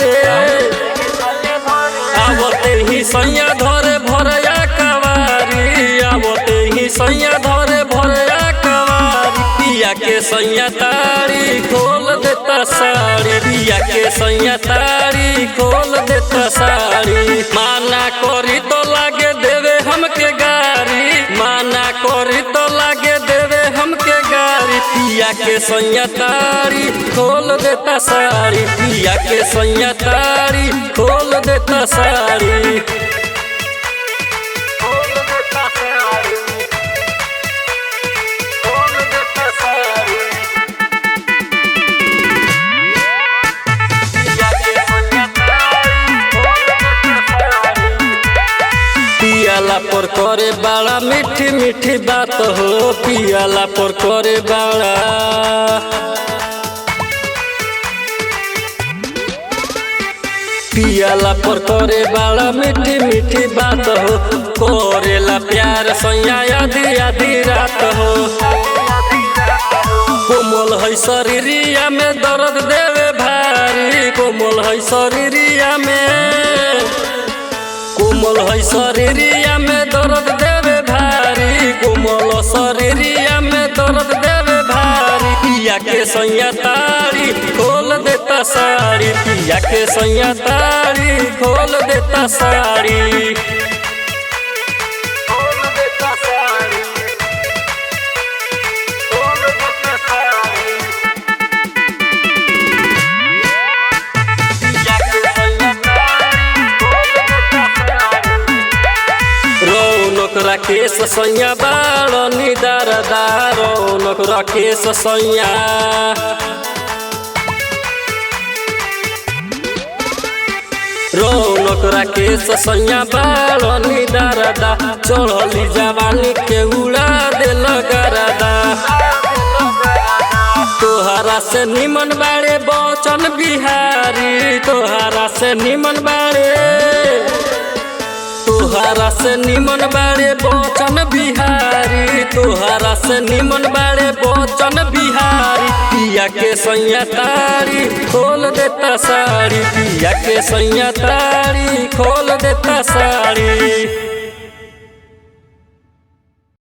भरे आवते ही सैया धरे भरया कवारी आवते ही सैया धरे भरया कवारी पिया के सैया तारी खोल देता साड़ी पिया के सैया तारी खोल देता साड़ी माना करी तो लागे देवे हमके गारी माना करी तो लागे देवे हमके गारी पिया के सैया तारी खोल देता साड़ी पिया के सैया तारी खोल देता साड़ी पियाला पर करे बाड़ा मीठी मीठी बात हो पियाला पर करे बाड़ा पियाला पर करे बाड़ा मीठी मीठी बात हो करेला प्यार सैया आधी आधी रात हो कोमल है शरीरिया में दर्द देवे भारी कोमल है शरीरिया में कोमल है शरीरिया में दर्द देवे भारी कोमल शरीरिया में दर्द देवे भारी पिया के सैया तारी खोल देता साड़ी पिया के सैया तारी खोल देता साड़ी रौनक राकेश सैया बाड़ निदारदा रौनक राकेश सैया रौनक राकेश सैया बाड़ निदारदा चढ़ली जवानी के उड़ा देल गरदा तोहरा से निमन बाड़े बचन बिहारी तोहरा से निमन बाड़े तोहरा से निमन बाड़े बचन बिहारी तोहरा से निमन बाड़े बचन बिहारी पिया के सैया तारी खोल देता साड़ी पिया के सैया तारी खोल देता साड़ी।